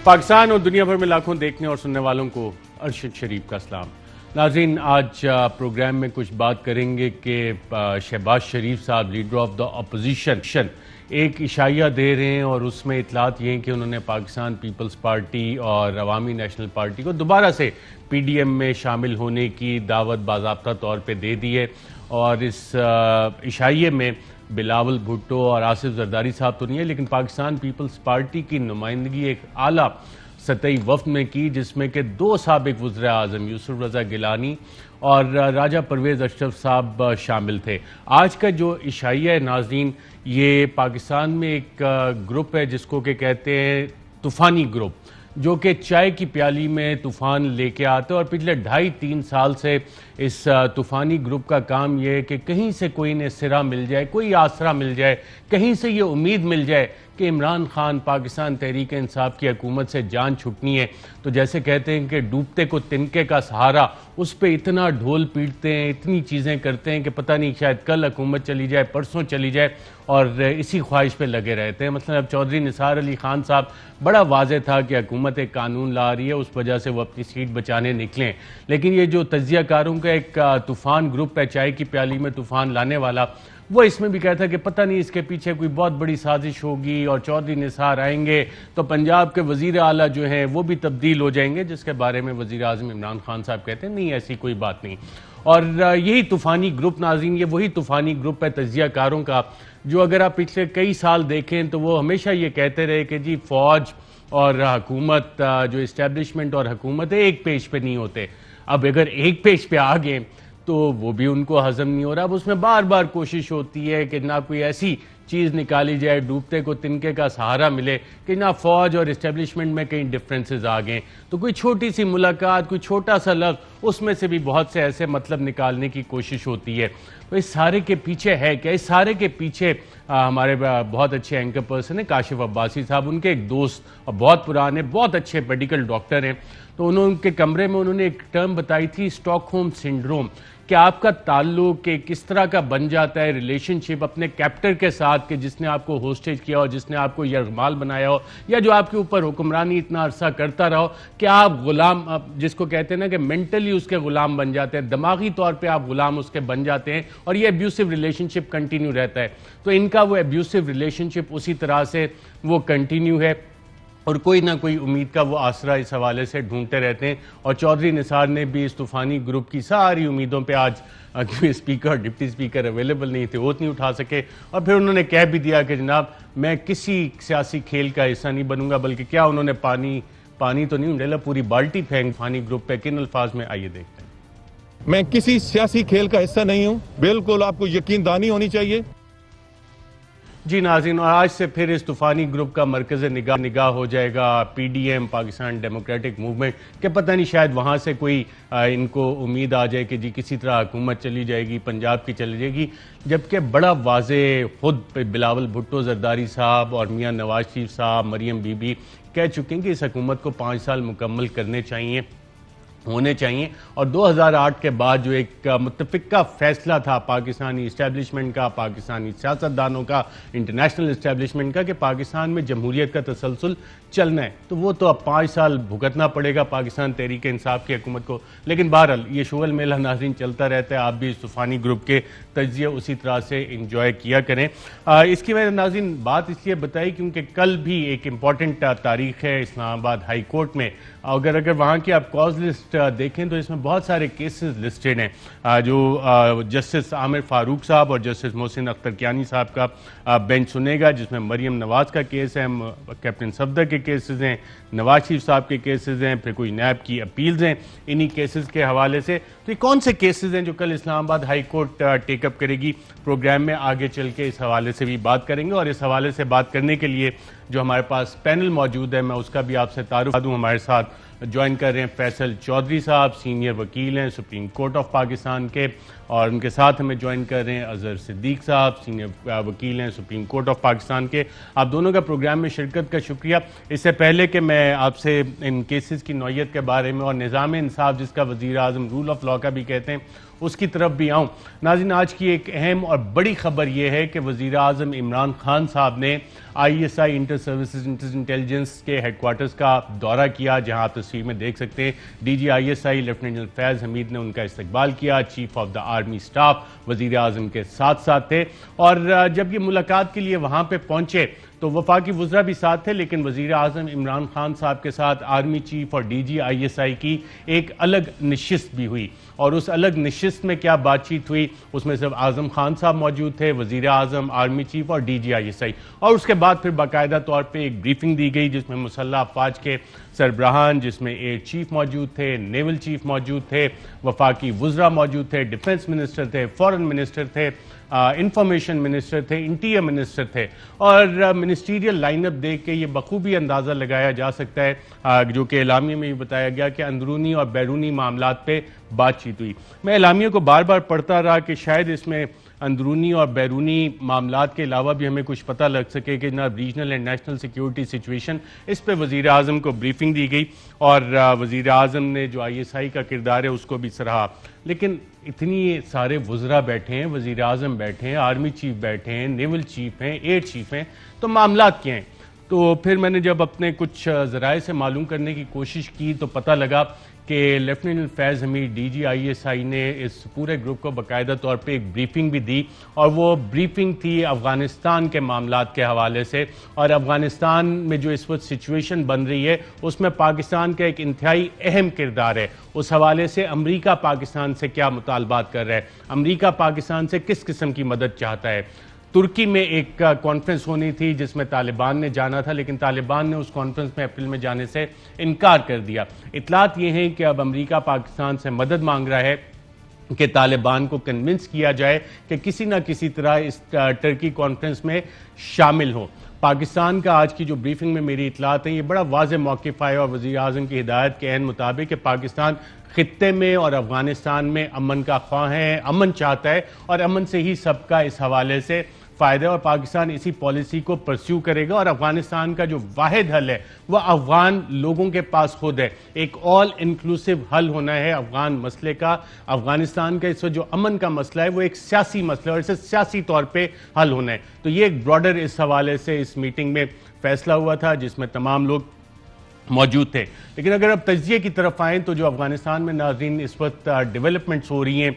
पाकिस्तान और दुनिया भर में लाखों देखने और सुनने वालों को अरशद शरीफ का सलाम। नाज़रीन, आज प्रोग्राम में कुछ बात करेंगे कि शहबाज शरीफ साहब लीडर ऑफ द अपोजिशन एक इशाया दे रहे हैं और उसमें इतलात ये हैं कि उन्होंने पाकिस्तान पीपल्स पार्टी और अवामी नेशनल पार्टी को दोबारा से पीडीएम में शामिल होने की दावत बाज़ाब्ता तौर पे दे दी है। और इस इशाये में बिलावल भुट्टो और आसिफ जरदारी साहब तो नहीं है, लेकिन पाकिस्तान पीपल्स पार्टी की नुमाइंदगी एक आला सतही वफ्द में की, जिसमें कि दो साबिक वज़ीर आज़म यूसुफ रज़ा गिलानी और राजा परवेज़ अशरफ साहब शामिल थे। आज का जो इशाया है नाज़रीन, ये पाकिस्तान में एक ग्रुप है जिसको कि कहते हैं तूफ़ानी ग्रुप, जो कि चाय की प्याली में तूफ़ान लेके आते हैं। और पिछले 2.5-3 साल से इस तूफ़ानी ग्रुप का काम यह है कि कहीं से कोई ने सिरा मिल जाए, कोई आसरा मिल जाए, कहीं से ये उम्मीद मिल जाए कि इमरान खान पाकिस्तान तहरीक इंसाफ की हुकूमत से जान छुटनी है, तो जैसे कहते हैं कि डूबते को तिनके का सहारा, उस पर इतना ढोल पीटते हैं, इतनी चीज़ें करते हैं कि पता नहीं शायद कल हुकूमत चली जाए, परसों चली जाए, और इसी ख्वाहिश पे लगे रहते हैं। मतलब अब चौधरी निसार अली खान साहब बड़ा वाज़ेह था कि हुकूमत एक कानून ला रही है, उस वजह से वो अपनी सीट बचाने निकलें, लेकिन ये जो तजियाकारों का एक तूफ़ान ग्रुप है, चाय की प्याली में तूफ़ान लाने वाला, वो इसमें भी कहता है कि पता नहीं इसके पीछे कोई बहुत बड़ी साजिश होगी और चौधरी निसार आएंगे तो पंजाब के वज़ीर आला जो हैं वो भी तब्दील हो जाएंगे, जिसके बारे में वज़ीर आज़म इमरान खान साहब कहते हैं नहीं, ऐसी कोई बात नहीं। और यही तूफ़ानी ग्रुप नाज़रीन, ये वही तूफ़ानी ग्रुप है तजियाकारों का, जो अगर आप पिछले कई साल देखें तो वो हमेशा ये कहते रहे कि जी फ़ौज और हुकूमत, जो इस्टेब्लिशमेंट और हुकूमत है, एक पेज पे नहीं होते। अब अगर एक पेज पे आ गए तो वो भी उनको हजम नहीं हो रहा। अब उसमें बार बार कोशिश होती है कि ना कोई ऐसी चीज़ निकाली जाए, डूबते को तिनके का सहारा मिले, कि ना फौज और इस्टेब्लिशमेंट में कई डिफरेंसेस आ गए, तो कोई छोटी सी मुलाकात, कोई छोटा सा लफ्ज़, उसमें से भी बहुत से ऐसे मतलब निकालने की कोशिश होती है। तो इस सारे के पीछे है क्या? इस सारे के पीछे हमारे बहुत अच्छे एंकर पर्सन है काशिफ अब्बासी साहब, उनके एक दोस्त और बहुत पुराने बहुत अच्छे मेडिकल डॉक्टर हैं। तो उनके कमरे में उन्होंने एक टर्म बताई थी, स्टॉकहोम सिंड्रोम, कि आपका ताल्लुक किस तरह का बन जाता है, रिलेशनशिप अपने कैप्टर के साथ, कि जिसने आपको होस्टेज किया हो, जिसने आपको यरगमाल बनाया हो, या जो आपके ऊपर हुक्मरानी इतना अरसा करता रहो कि आप गुलाम, जिसको कहते हैं ना कि मेंटली उसके गुलाम बन जाते हैं, दिमागी तौर पे आप गुलाम उसके बन जाते हैं, और ये अब्यूसिव रिलेशनशिप कंटिन्यू रहता है। तो इनका वो अब्यूसिव रिलेशनशिप उसी तरह से वो कंटिन्यू है, और कोई ना कोई उम्मीद का वो आसरा इस हवाले से ढूंढते रहते हैं। और चौधरी निसार ने भी इस तूफ़ानी ग्रुप की सारी उम्मीदों पे आज, क्योंकि स्पीकर और डिप्टी स्पीकर अवेलेबल नहीं थे, वोट नहीं उठा सके, और फिर उन्होंने कह भी दिया कि जनाब मैं किसी सियासी खेल का हिस्सा नहीं बनूंगा, बल्कि क्या उन्होंने पानी तो नहीं उंडेला, पूरी बाल्टी फेंक तूफ़ानी ग्रुप पे। किन अल्फाज में, आइए देखते हैं। मैं किसी सियासी खेल का हिस्सा नहीं हूं, बिल्कुल आपको यकीनदानी होनी चाहिए। जी नाज़रीन, और आज से फिर इस तूफ़ानी ग्रुप का मरकज़ निगाह हो जाएगा पीडीएम, पाकिस्तान डेमोक्रेटिक मूवमेंट, के पता नहीं शायद वहाँ से कोई इनको उम्मीद आ जाए कि जी किसी तरह हुकूमत चली जाएगी, पंजाब की चली जाएगी, जबकि बड़ा वाज़े खुद बिलावल भुट्टो जरदारी साहब और मियाँ नवाज शरीफ साहब, मरियम बीबी कह चुके हैं कि इस हुकूमत को 5 साल मुकम्मल करने होने चाहिए। और 2008 के बाद जो एक मुत्तफ़िका फैसला था पाकिस्तानी इस्टेब्लिशमेंट का, पाकिस्तानी सियासतदानों का, इंटरनेशनल इस्टेब्लिशमेंट का, कि पाकिस्तान में जमहूरियत का तसलसल चलना है, तो वो तो अब 5 साल भुगतना पड़ेगा पाकिस्तान तहरीक इंसाफ की हुकूमत को। लेकिन बहरहाल ये शुगल मेला नाज़रीन चलता रहता है, आप भी इस तूफ़ानी ग्रुप के तजिए उसी तरह से इंजॉय किया करें। इसकी वजह नाज़रीन बात इसलिए बताई क्योंकि कल भी एक इम्पॉर्टेंट तारीख है इस्लामाबाद हाई कोर्ट में। अगर वहाँ की आप कॉज लिस्ट देखें तो इसमें बहुत सारे केसेस लिस्टेड हैं, जो जस्टिस आमिर फारूक साहब और जस्टिस मोहसिन अख्तर कियानी साहब का बेंच सुनेगा, जिसमें मरियम नवाज का केस है, कैप्टन सफदर के केसेस हैं, नवाज शरीफ साहब के केसेस हैं, फिर कोई नैब की अपील्स हैं इन्हीं केसेस के हवाले से। तो ये कौन से केसेस हैं जो कल इस्लामाबाद हाई कोर्ट टेकअप करेगी? प्रोग्राम में आगे चल के इस हवाले से भी बात करेंगे। और इस हवाले से बात करने के लिए जो हमारे पास पैनल मौजूद है, मैं उसका भी आपसे तारुफ दूँ। हमारे साथ ज्वाइन कर रहे हैं फैसल चौधरी साहब, सीनियर वकील हैं सुप्रीम कोर्ट ऑफ पाकिस्तान के, और उनके साथ हमें ज्वाइन कर रहे हैं अजहर सिद्दीक साहब, सीनियर वकील हैं सुप्रीम कोर्ट ऑफ पाकिस्तान के। आप दोनों का प्रोग्राम में शिरकत का शुक्रिया। इससे पहले कि मैं आपसे इन केसेस की नौयत के बारे में और निज़ाम इंसाफ, जिसका वज़ीर आज़म रूल ऑफ लॉ का भी कहते हैं, उसकी तरफ भी आऊँ। नाज़रीन, आज की एक अहम और बड़ी खबर यह है कि वज़ीर आज़म इमरान खान साहब ने ISI इंटर सर्विसेज इंटेलिजेंस के हेडक्वार्टर्स का दौरा किया, जहां आप तस्वीर में देख सकते हैं DG ISI लेफ्टिनेंट जनरल फैज़ हमीद ने उनका इस्तकबाल किया। Chief of the army staff वज़ीर आज़म के साथ साथ थे और जब ये मुलाकात के लिए वहां पे पहुंचे तो वफाकी वज़रा भी साथ थे, लेकिन वज़ीर आज़म इमरान खान साहब के साथ आर्मी चीफ और DG ISI की एक अलग नशिस्त भी हुई। और उस अलग नशिस्त में क्या बातचीत हुई, उसमें सिर्फ आज़म खान साहब मौजूद थे, वज़ीर आज़म, आर्मी चीफ और DG ISI, और उसके बाद फिर बाकायदा तौर पर एक ब्रीफिंग दी गई जिसमें मुसल्लह अफवाज के सरबराहान, जिसमें एयर चीफ मौजूद थे, नेवल चीफ मौजूद थे, वफाकी वज़रा मौजूद थे, डिफेंस मिनिस्टर थे, फॉरेन मिनिस्टर थे, इंफॉर्मेशन मिनिस्टर थे, इंटीरियर मिनिस्टर थे। और मिनिस्ट्रियल लाइनअप देख के ये बखूबी अंदाज़ा लगाया जा सकता है, जो कि एलामिया में भी बताया गया कि अंदरूनी और बैरूनी मामलात पे बातचीत हुई। मैं एलामिया को बार बार पढ़ता रहा कि शायद इसमें अंदरूनी और बैरूनी मामलात के अलावा भी हमें कुछ पता लग सके कि ना regional and national security situation, इस पर वज़ीर आज़म को ब्रीफिंग दी गई और वज़ीर आज़म ने जो ISI का किरदार है उसको भी सराहा। लेकिन इतनी सारे वज़रा बैठे हैं, वज़ीर आज़म बैठे हैं, आर्मी चीफ बैठे हैं, नेवल चीफ हैं, एयर चीफ हैं, तो मामलात क्या हैं? तो फिर मैंने जब अपने कुछ ज़राए से मालूम करने की कोशिश की तो पता लगा कि लेफ्टिनेंट फैज़ हमीद DG ISI ने इस पूरे ग्रुप को बाकायदा तौर पे एक ब्रीफिंग भी दी, और वो ब्रीफिंग थी अफ़गानिस्तान के मामलात के हवाले से। और अफ़गानिस्तान में जो इस वक्त सिचुएशन बन रही है उसमें पाकिस्तान का एक इंतहाई अहम किरदार है। उस हवाले से अमरीका पाकिस्तान से क्या मुतालबात कर रहा है, अमरीका पाकिस्तान से किस किस्म की मदद चाहता है। तुर्की में एक कॉन्फ्रेंस होनी थी जिसमें तालिबान ने जाना था, लेकिन तालिबान ने उस कॉन्फ्रेंस में अप्रैल में जाने से इनकार कर दिया। इतलात ये हैं कि अब अमेरिका पाकिस्तान से मदद मांग रहा है कि तालिबान को कन्विंस किया जाए कि किसी ना किसी तरह इस टर्की कॉन्फ्रेंस में शामिल हो। पाकिस्तान का आज की जो ब्रीफिंग में मेरी इतलात है ये बड़ा वाज़ेह मौक़िफ़ है और वज़ीर आज़म की हिदायत के एन मुताबिक कि पाकिस्तान खित्ते में और अफ़गानिस्तान में अमन का ख्वाह है, अमन चाहता है और अमन से ही सबका इस हवाले से फ़ायदा है और पाकिस्तान इसी पॉलिसी को परस्यू करेगा। और अफ़गानिस्तान का जो वाहिद हल है वह अफ़गान लोगों के पास खुद है। एक ऑल इंक्लूसिव हल होना है अफ़गान मसले का। अफ़गानिस्तान का इस वक्त जो अमन का मसला है वो एक सियासी मसला है और इसे सियासी तौर पर हल होना है। तो ये एक ब्रॉडर इस हवाले से इस मीटिंग में फैसला हुआ था जिसमें तमाम लोग मौजूद थे। लेकिन अगर अब तज्जिए की तरफ आएँ तो जो अफ़गानिस्तान में नाज़रीन इस वक्त डेवलपमेंट्स हो रही हैं,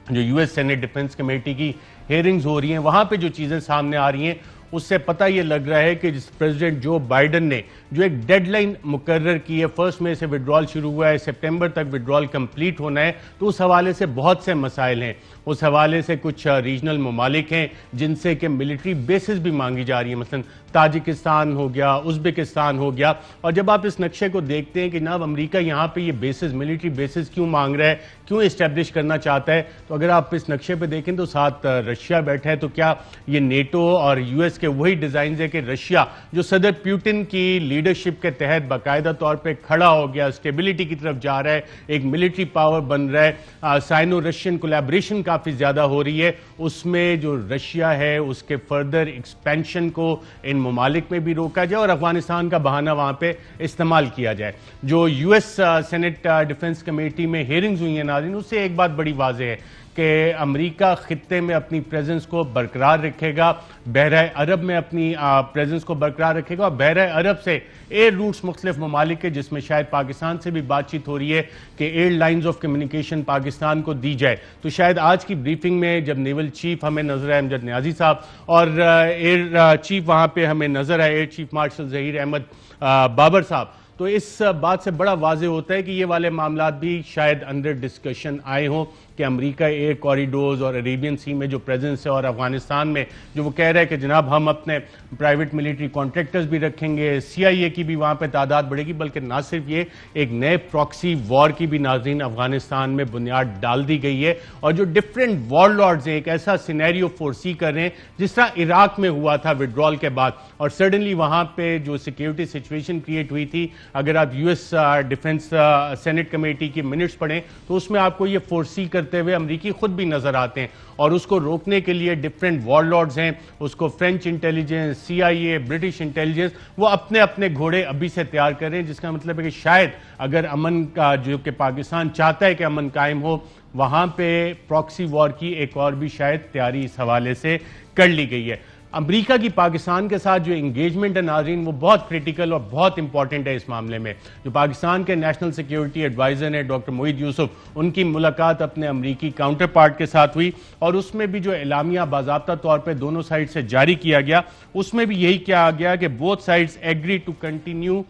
जो US सेनेट डिफेंस कमेटी की हेयरिंग्स हो रही हैं, वहाँ पे जो चीज़ें सामने आ रही हैं उससे पता ये लग रहा है कि जिस प्रेसिडेंट जो बाइडन ने जो एक डेडलाइन मुकर्रर की है, 1 मई से विड्रॉल शुरू हुआ है, सितंबर तक विड्रॉल कंप्लीट होना है, तो उस हवाले से बहुत से मसाइल हैं। उस हवाले से कुछ रीजनल ममालिक हैं जिनसे कि मिलिट्री बेसिस भी मांगी जा रही है, मसलन ताजिकिस्तान हो गया, उज़्बेकिस्तान हो गया। और जब आप इस नक्शे को देखते हैं कि जनाब अमेरिका यहाँ पे ये बेसिस, मिलिट्री बेसिस क्यों मांग रहा है, क्यों इस्टेब्लिश करना चाहता है, तो अगर आप इस नक्शे पे देखें तो साथ रशिया बैठा है। तो क्या ये नेटो और US के वही डिज़ाइन है कि रशिया जो सदर पुतिन की लीडरशिप के तहत बाकायदा तौर पर खड़ा हो गया, स्टेबिलिटी की तरफ जा रहा है, एक मिलिट्री पावर बन रहा है, साइनो रशियन कोलैबोरेशन काफ़ी ज़्यादा हो रही है, उसमें जो रशिया है उसके फर्दर एक्सपेंशन को इन ममालिक में भी रोका जाए और अफगानिस्तान का बहाना वहाँ पे इस्तेमाल किया जाए। जो US सेनेट डिफेंस कमेटी में हेयरिंग्स हुई हैं नाज़रीन, उससे एक बात बड़ी वाज़ेह है कि अमेरिका खित्ते में अपनी प्रेजेंस को बरकरार रखेगा, बहराए अरब में अपनी प्रेजेंस को बरकरार रखेगा और बहराए अरब से एयर रूट्स मुख्तलिफ ममालिक के, जिसमें शायद पाकिस्तान से भी बातचीत हो रही है कि air lines of communication Pakistan को दी जाए। तो शायद आज की ब्रीफिंग में जब नेवल चीफ हमें नजर आए अमजद न्याजी साहब और एयर चीफ वहाँ पे हमें नजर आए air chief marshal Zaheer Ahmed Babar sahab, तो इस बात से बड़ा वाज़ेह होता है कि ये वाले मामलात भी शायद अंडर डिस्कशन आए हों कि अमेरिका एयर कॉरिडोर्स और अरेबियन सी में जो प्रेजेंस है और अफगानिस्तान में जो वो कह रहा है कि जनाब हम अपने प्राइवेट मिलिट्री कॉन्ट्रैक्टर्स भी रखेंगे, CIA की भी वहाँ पे तादाद बढ़ेगी, बल्कि ना सिर्फ ये एक नए प्रॉक्सी वॉर की भी नाज़रीन अफगानिस्तान में बुनियाद डाल दी गई है। और जो डिफरेंट वॉरलॉर्ड्स हैं एक ऐसा सिनेरियो फोरसी कर रहे हैं जिस तरह इराक में हुआ था विड्रॉल के बाद, और सडनली वहाँ पे जो सिक्योरिटी सिचुएशन क्रिएट हुई थी, अगर आप US डिफेंस सेनेट कमेटी की मिनट्स पढ़ें तो उसमें आपको ये फोरसी करते करते हुए अमेरिकी खुद भी नजर आते हैं, और उसको रोकने के लिए डिफरेंट वॉरलॉर्ड्स हैं, उसको French intelligence, CIA, British intelligence, वो अपने अपने घोड़े अभी से तैयार कर रहे हैं, जिसका मतलब है कि शायद अगर अमन का, जो कि पाकिस्तान चाहता है कि अमन कायम हो, वहां पे प्रॉक्सी वॉर की एक और भी शायद तैयारी इस हवाले से कर ली गई है। अमेरिका की पाकिस्तान के साथ जो एंगेजमेंट है नाज़रीन, वो बहुत क्रिटिकल और बहुत इंपॉर्टेंट है इस मामले में। जो पाकिस्तान के नेशनल सिक्योरिटी एडवाइजर हैं डॉक्टर मोहित यूसुफ, उनकी मुलाकात अपने अमेरिकी काउंटर पार्ट के साथ हुई, और उसमें भी जो एलामिया बाज़ाब्ता तौर पर दोनों साइड से जारी किया गया, उसमें भी यही कहा गया कि both sides agree to continue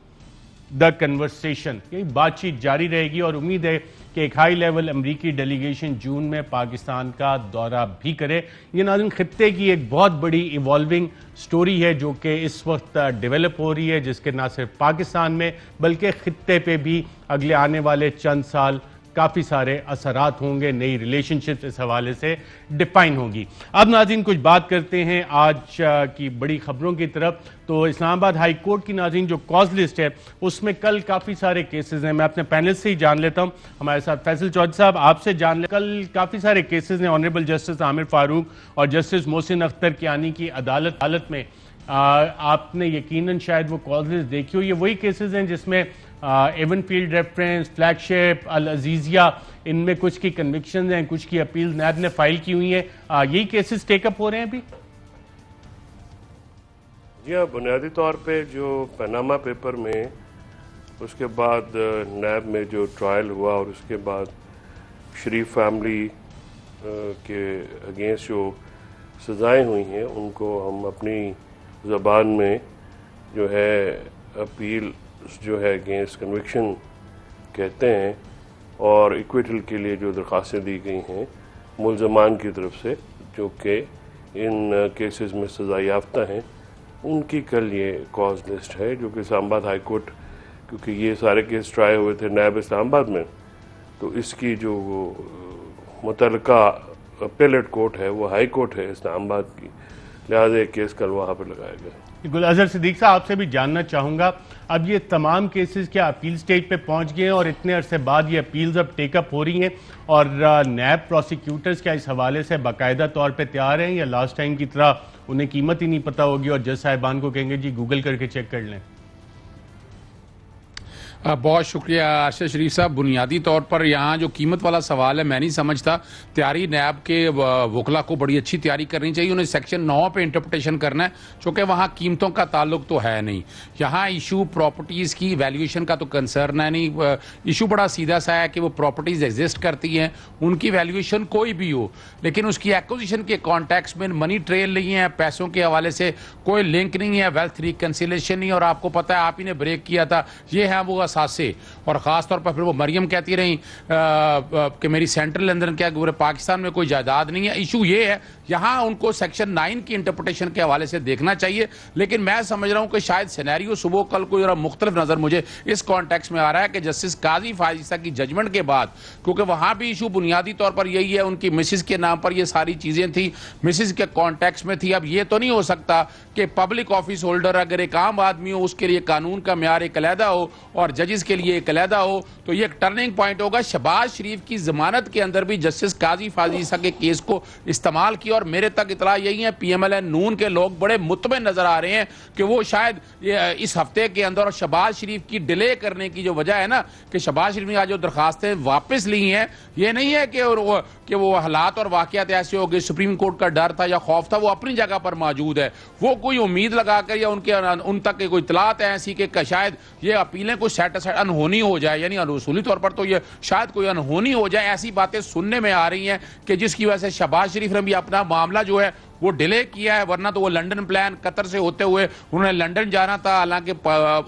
the conversation, यही बातचीत जारी रहेगी, और उम्मीद है कि एक हाई लेवल अमरीकी डेलीगेशन जून में पाकिस्तान का दौरा भी करे। ये नाज़रीन खित्ते की एक बहुत बड़ी इवॉल्विंग स्टोरी है जो कि इस वक्त डेवलप हो रही है, जिसके ना सिर्फ पाकिस्तान में बल्कि खित्ते पे भी अगले आने वाले चंद साल काफ़ी सारे असरात होंगे, नई रिलेशनशिप्स इस हवाले से डिफाइन होगी। अब नाज़रीन कुछ बात करते हैं आज की बड़ी खबरों की तरफ। तो इस्लामाबाद हाई कोर्ट की नाज़रीन जो कॉज लिस्ट है, उसमें कल काफ़ी सारे केसेस हैं। मैं अपने पैनल से ही जान लेता हूँ, हमारे साथ फैसल चौधरी साहब, आपसे जान ले, कल काफ़ी सारे केसेस हैं। ऑनरेबल जस्टिस आमिर फारूक और जस्टिस मोहसिन अख्तर कियानी की अदालत में आपने यकीनन शायद वो कॉज लिस्ट देखी हो। ये वही केसेस हैं जिसमें एवनफील्ड रेफरेंस, फ्लैगशिप, अल अजीजिया, इनमें कुछ की कन्विक्शन हैं, कुछ की अपील नैब ने फाइल की हुई हैं। यही केसेस टेकअप हो रहे हैं अभी? जी हाँ, बुनियादी तौर पे जो पनामा पेपर में, उसके बाद नैब में जो ट्रायल हुआ, और उसके बाद शरीफ फैमिली के अगेंस्ट जो सज़ाएं हुई हैं, उनको हम अपनी ज़बान में जो है अपील जो है अगेंस्ट कन्विक्शन कहते हैं, और इक्विटल के लिए जो दरख्वास्तें दी गई हैं मुल्ज़मान की तरफ से जो कि इन केसेस में सज़ा याफ्ता हैं, उनकी कल ये कॉज लिस्ट है जो कि इस्लामाबाद हाई कोर्ट, क्योंकि ये सारे केस ट्राई हुए थे नैब इस्लामाबाद में, तो इसकी जो मुतल्लिका अपेलेट कोर्ट है वो हाई कोर्ट है इस्लामाबाद की, लिहाजा एक केस कल वहाँ पर लगाया गया। गुल अजहर सिद्दीक साहब, आपसे भी जानना चाहूँगा, अब ये तमाम केसेस क्या अपील स्टेज पे पहुँच गए हैं, और इतने अरसे बाद ये अपील्स अब टेकअप हो रही हैं, और नैब प्रोसिक्यूटर्स क्या इस हवाले से बाकायदा तौर पे तैयार हैं, या लास्ट टाइम की तरह उन्हें कीमत ही नहीं पता होगी और जज साहिबान को कहेंगे जी गूगल करके चेक कर लें? बहुत शुक्रिया अरशद शरीफ साहब। बुनियादी तौर पर यहाँ जो कीमत वाला सवाल है, मैं नहीं समझता। तैयारी नैब के वकला को बड़ी अच्छी तैयारी करनी चाहिए, उन्हें सेक्शन 9 पे इंटरप्रिटेशन करना है, चूँकि वहाँ कीमतों का ताल्लुक तो है नहीं। यहाँ इशू प्रॉपर्टीज़ की वैल्यूएशन का तो कंसर्न है नहीं। इशू बड़ा सीधा सा है कि वो प्रॉपर्टीज़ एग्जिस्ट करती हैं, उनकी वैल्यूएशन कोई भी हो, लेकिन उसकी एक्विजिशन के कॉन्टेक्स्ट में मनी ट्रेल नहीं है, पैसों के हवाले से कोई लिंक नहीं है, वेल्थ रिकन्सिलेशन नहीं। और आपको पता है, आप ही ने ब्रेक किया था, ये है वो से, और खास तौर पर फिर वो मरियम कहती रही कि मेरी सेंट्रल लंदन क्या पूरे पाकिस्तान में कोई जायदाद नहीं है। इशू ये है, यहां उनको सेक्शन 9 की इंटरप्रिटेशन के हवाले से देखना चाहिए, लेकिन मैं समझ रहा हूं कि शायद सिनेरियो सुबह कल कोई जरा मुख्तलिफ नजर मुझे इस कॉन्टेक्स्ट में आ रहा है कि जस्टिस काजी फाजिसा की जजमेंट के बाद, क्योंकि वहां भी इशू बुनियादी तौर पर यही है, उनकी मिसिस के नाम पर ये सारी चीजें थी, मिसिस के कॉन्टेक्स्ट में थी। अब ये तो नहीं हो सकता कि पब्लिक ऑफिस होल्डर अगर एक आम आदमी हो, उसके लिए कानून का म्यार एक अलहदा हो और जजेस के लिए एक अलहदा हो, तो ये एक टर्निंग पॉइंट होगा। शहबाज शरीफ की जमानत के अंदर भी जस्टिस काजी फाजिसा के केस को इस्तेमाल किया, और मेरे तक इतला यही है, PMLN नून के लोग बड़े मुतमिन नजर आ रहे हैं कि वो शायद इस हफ्ते के अंदर, और शहबाज शरीफ की डिले करने की जो वजह है ना, कि शहबाज शरीफ ने आज जो दरखास्तें वापस ली हैं, ये नहीं है कि वो हालात और वाकयात ऐसे हो गए, सुप्रीम कोर्ट का डर था या खौफ था, वो अपनी जगह पर मौजूद है। वो कोई उम्मीद लगाकर या उन तक कोई इतलात है ऐसी कि शायद ये अपीलें कुछ सेट अनहोनी हो जाए, यानी असूली तौर पर तो ये शायद कोई अनहोनी हो जाए, ऐसी बातें सुनने में आ रही हैं कि जिसकी वजह से शहबाज शरीफ ने भी अपना मामला जो है वो डिले किया है। वरना तो वो लंदन प्लान कतर से होते हुए उन्होंने लंदन जाना था, हालांकि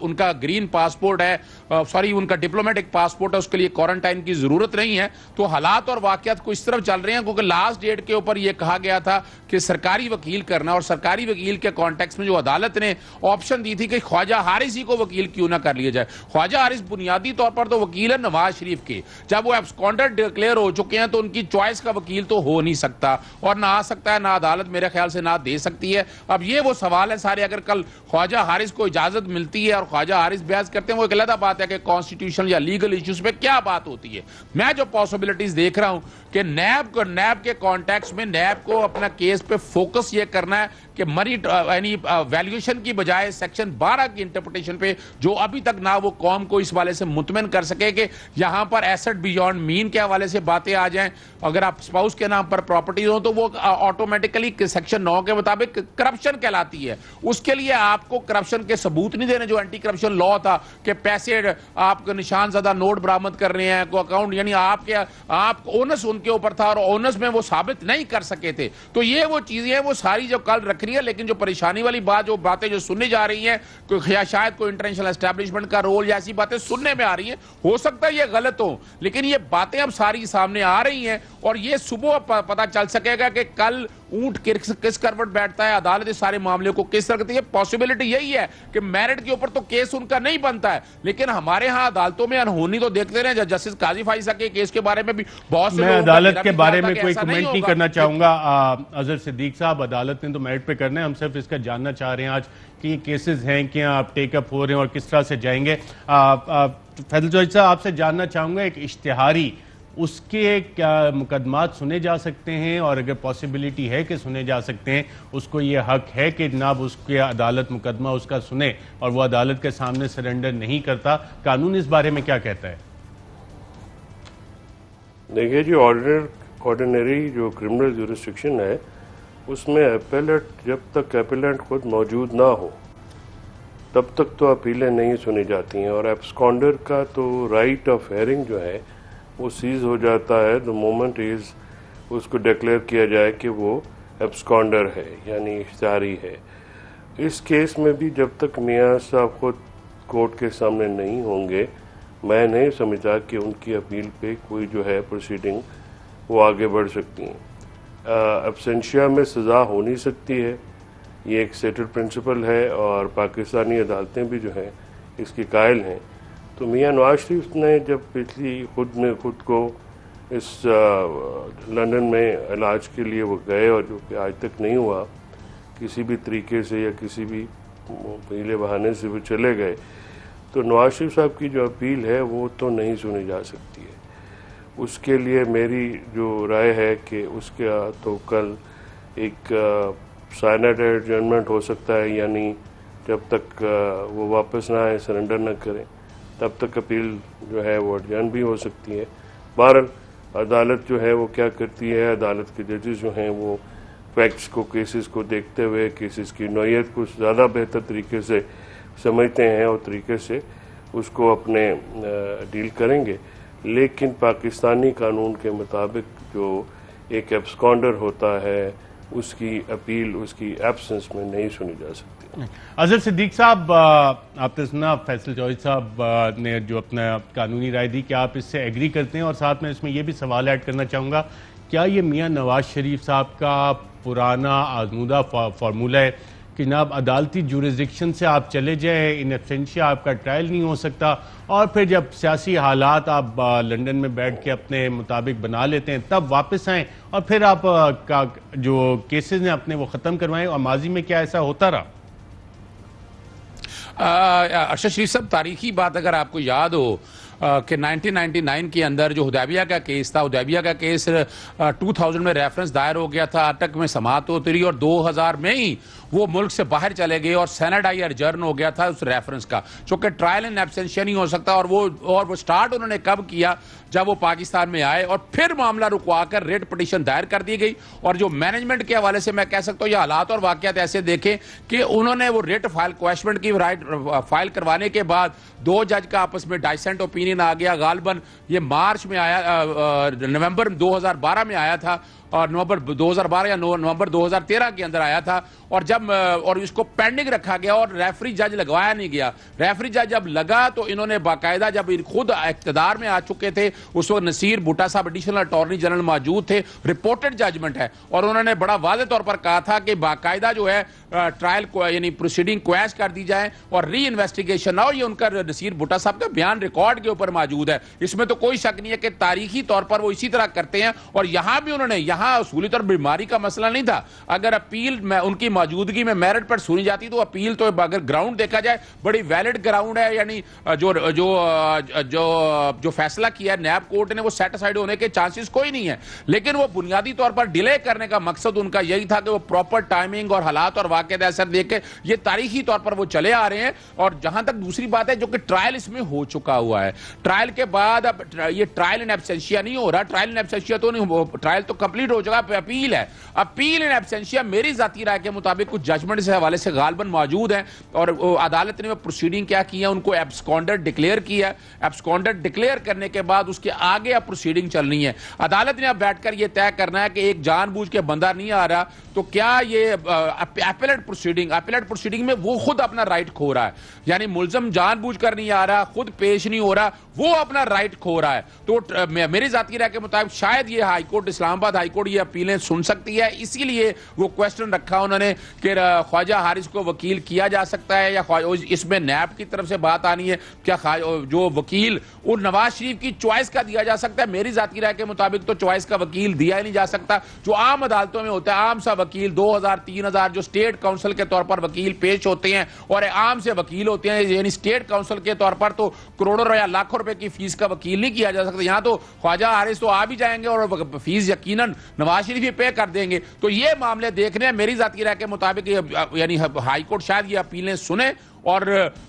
उनका ग्रीन पासपोर्ट है, सॉरी उनका डिप्लोमेटिक पासपोर्ट है, उसके लिए क्वारंटाइन की जरूरत नहीं है। तो हालात और वाकयात को इस तरफ चल रहे हैं, क्योंकि लास्ट डेट के ऊपर यह कहा गया था कि सरकारी वकील करना, और सरकारी वकील के कॉन्टेक्स्ट में जो अदालत ने ऑप्शन दी थी कि ख्वाजा हारिस ही को वकील क्यों ना कर लिया जाए। ख्वाजा हारिस बुनियादी तौर पर तो वकील है नवाज शरीफ के, जब वो एब्सकॉन्डर डिक्लेयर हो चुके हैं तो उनकी चॉइस का वकील तो हो नहीं सकता और ना आ सकता है, ना अदालत मेरे ख्याल से ना दे सकती है। अब ये वो सवाल है सारे, अगर कल ख्वाजा हारिस को इजाजत मिलती है और ख्वाजा हारिस बहस करते हैं, वो एक अलग बात है कि कॉन्स्टिट्यूशनल या लीगल इश्यूज पे क्या बात होती है। मैं जो पॉसिबिलिटीज देख रहा हूं कि नैब के कॉन्टेक्स्ट में नैब को अपना केस पे फोकस ये करना है कि मनी यानी वैल्यूएशन की बजाय सेक्शन 12 की इंटरप्रिटेशन पे, जो अभी तक ना वो कौम को इस वाले से मुतमिन कर सके कि यहां पर एसेट बियॉन्ड मीन के हवाले से बातें आ जाएं। अगर आप स्पाउस के नाम पर प्रॉपर्टी हो तो वो ऑटोमेटिकली सेक्शन 9 के मुताबिक करप्शन कहलाती है। उसके लिए आपको करप्शन के सबूत नहीं देने, जो एंटी करप्शन लॉ था कि पैसे आप निशान ज़दा नोट बरामद कर रहे हैं, को अकाउंट यानी आप ओनस उनके ऊपर था और ओनस में वो साबित नहीं कर सके थे। तो ये वो चीजें हैं वो सारी जो कल रख रही है। लेकिन जो परेशानी वाली बात, जो बातें जो सुनने जा रही हैं, शायद कोई इंटरनेशनल एस्टेब्लिशमेंट का रोल या ऐसी बातें सुनने में आ रही हैं, हो सकता है ये गलत हो, लेकिन ये बातें अब सारी सामने आ रही हैं और ये सुबह पता चल सकेगा कि कल ऊंट किस करवट बैठता है, अदालत इस सारे मामले को किस रखती है। पॉसिबिलिटी यही है कि मेरिट के ऊपर तो केस उनका नहीं बनता है, लेकिन हमारे यहाँ अदालतों में अनहोनी तो देखते रहे। जस्टिस काजी फाइसा के केस के बारे में भी बहुत से, मैं अदालत के बारे में कोई कमेंट नहीं करना चाहूंगा। अजहर सिद्दीक साहब, अदालत ने तो मेरिट पे करना है, हम सिर्फ इसका जानना चाह रहे हैं आज कि ये केसेस हैं कि आप टेकअप हो रहे हैं और किस तरह से जाएंगे। फैजल चौधरी साहब, आपसे जानना चाहूंगा, एक इश्तिहारी उसके क्या मुकदमात सुने जा सकते हैं, और अगर पॉसिबिलिटी है कि सुने जा सकते हैं, उसको ये हक है कि जनाब उसके अदालत मुकदमा उसका सुने और वो अदालत के सामने सरेंडर नहीं करता? कानून इस बारे में क्या कहता है? देखिए जी, ऑर्डिनरी जो क्रिमिनल ज्यूरिस्डिक्शन है उसमें अपेलेट, जब तक अपेलेंट खुद मौजूद ना हो तब तक तो अपीलें नहीं सुनी जाती हैं। और एब्सकॉन्डर का तो राइट ऑफ हेयरिंग जो है वो सीज हो जाता है द मोमेंट उसको डिक्लेयर किया जाए कि वो एब्सकॉन्डर है, यानी इश्तिहारी है। इस केस में भी जब तक मियां साहब खुद कोर्ट के सामने नहीं होंगे, मैं नहीं समझता कि उनकी अपील पे कोई जो है प्रोसीडिंग वो आगे बढ़ सकती हैं। एब्सेंशिया में सज़ा हो नहीं सकती है, ये एक सेटल प्रिंसिपल है और पाकिस्तानी अदालतें भी जो हैं इसकी कायल हैं। तो मियां नवाज शरीफ ने जब पिछली खुद को इस लंदन में इलाज के लिए वो गए और जो कि आज तक नहीं हुआ किसी भी तरीके से या किसी भी पहले बहाने से वो चले गए, तो नवाज शरीफ साहब की जो अपील है वो तो नहीं सुनी जा सकती है। उसके लिए मेरी जो राय है कि उसका तो कल एक साइनेट एडजर्नमेंट हो सकता है, यानी जब तक वो वापस ना आए, सरेंडर ना करें, तब तक अपील जो है वो एडजर्न भी हो सकती है। बहरहाल अदालत जो है वो क्या करती है, अदालत के जजेस जो हैं वो फैक्ट्स को, केसेस को देखते हुए केसेस की नौयत को ज़्यादा बेहतर तरीके से समझते हैं और तरीके से उसको अपने डील करेंगे। लेकिन पाकिस्तानी कानून के मुताबिक जो एक एब्सकॉन्डर होता है उसकी अपील उसकी एब्सेंस में नहीं सुनी जा सकती। अजहर सिद्दीक साहब, आपने सुना फैसल चौधरी साहब ने जो अपना कानूनी राय दी, क्या आप इससे एग्री करते हैं? और साथ में इसमें यह भी सवाल ऐड करना चाहूँगा, क्या ये मियां नवाज शरीफ साहब का पुराना आजमूदा फार्मूला है कि जनाब अदालती जुरिस्डिक्शन से आप चले जाए, इन एब्सेंशिया आपका ट्रायल नहीं हो सकता, और फिर जब सियासी हालात आप लंदन में बैठ के अपने मुताबिक बना लेते हैं तब वापस आएँ और फिर आप का जो केसेस हैं अपने वो ख़त्म करवाएं? और माजी में क्या ऐसा होता रहा? अरशद शरीफ साहब, तारीखी बात अगर आपको याद हो कि 1999 के अंदर जो हुदैबिया का केस था, हुदैबिया का केस 2000 में रेफरेंस दायर हो गया था, अटक में समाअत होती रही और 2000 में ही वो मुल्क से बाहर चले गए और सेनेट आई अर्जर्न हो गया था उस रेफरेंस का, चूंकि ट्रायल इन एब्सेंशिया नहीं हो सकता। और वो स्टार्ट उन्होंने कब किया, जब वो पाकिस्तान में आए और फिर मामला रुकवाकर रेट पिटीशन दायर कर दी गई। और जो मैनेजमेंट के हवाले से मैं कह सकता हूँ, ये हालात और वाकयात ऐसे देखें कि उन्होंने वो रेट फाइल क्वेश्चन की राइट फाइल करवाने के बाद 2 जज का आपस में डाइसेंट ओपिनियन आ गया। गालबन ये मार्च में आया, नवंबर 2012 में आया था, और नवंबर 2012 या नवंबर 2013 के अंदर आया था। और जब और इसको पेंडिंग रखा गया और रेफरी जज लगवाया नहीं गया। रेफरी जज जब लगा तो इन्होंने बाकायदा, जब खुद इख्तिदार में आ चुके थे उस वक्त नसीर भुट्टा साहब एडिशनल अटॉर्नी जनरल मौजूद थे, रिपोर्टेड जजमेंट है, और उन्होंने बड़ा वाज़ेह तौर पर कहा था कि बाकायदा जो है ट्रायल को यानी प्रोसीडिंग क्वैश कर दी जाए और री इन्वेस्टिगेशन ना हो। ये उनका नसीर भुट्टा साहब का बयान रिकॉर्ड के ऊपर मौजूद है, इसमें तो कोई शक नहीं है कि तारीखी तौर पर वो इसी तरह करते हैं। और यहां भी उन्होंने, यहां असूली तौर बीमारी का मसला नहीं था, अगर अपील में उनकी मौजूदगी में मेरिट पर सुनी जाती तो अपील तो अगर ग्राउंड देखा जाए बड़ी वैलिड ग्राउंड है, यानी जो जो जो जो फैसला किया है नैब कोर्ट ने वो सेटिस्फाइड होने के चांसेस कोई नहीं है। लेकिन वो बुनियादी तौर पर डिले करने का मकसद उनका यही था कि वो प्रॉपर टाइमिंग और हालात और वाक़या असर देख के ये तारीखी तौर पर वो चले आ रहे हैं। और जहां तक दूसरी बात है जो कि ट्रायल इसमें हो चुका हुआ है, ट्रायल के बाद अब ये ट्रायल इन एब्सेंशिया नहीं हो रहा, ट्रायल इन एब्सेंशिया तो नहीं, ट्रायल तो कंप्लीट हो चुका, अपील है। अपील इन एब्सेंशिया मेरी जाती राय के मुताबिक कुछ जजमेंट से हवाले से गालबन मौजूद है और अदालत ने प्रोसीडिंग क्या की है, उनको एब्सकॉन्डर डिक्लेयर किया। एब्सकॉन्डर डिक्लेयर करने के बाद उसके आगे अब प्रोसीडिंग चलनी है। अदालत ने अब बैठकर यह तय करना है कि एक जानबूझ के बंदा नहीं आ रहा तो क्या ये अपीलेट प्रोसीडिंग में वो खुद अपना राइट खो रहा है, यानी मुलजम जानबूझकर नहीं आ रहा, खुद पेश नहीं हो रहा, वो अपना राइट खो रहा है। तो मेरी जाती राय के मुताबिक शायद ये हाईकोर्ट, इस्लामाबाद हाईकोर्ट ये अपीलें सुन सकती है, इसीलिए वो क्वेश्चन रखा उन्होंने कि ख्वाजा हारिस को वकील किया जा सकता है या इसमें नैब की तरफ से बात आनी है, क्या जो वकील और नवाज शरीफ की चॉइस का दिया जा सकता है। मेरी जाती राय के मुताबिक तो चॉइस का वकील दिया ही नहीं जा सकता, जो आम अदालतों में होता है, आम सा वकील 2000-3000 जो स्टेट काउंसिल के तौर पर वकील पेश होते हैं और आम से वकील होते हैं, यानी स्टेट काउंसिल के तौर पर तो करोड़ों या लाखों रुपए की फीस का वकील नहीं किया जा सकता। यहां तो ख्वाजा हारिस तो आ भी जाएंगे और फीस यकीनन नवाज शरीफ ही पे कर देंगे। तो ये मामले देखने हैं। मेरी जाती राय के मुताबिक यानी हाईकोर्ट शायद ये अपीलें सुने और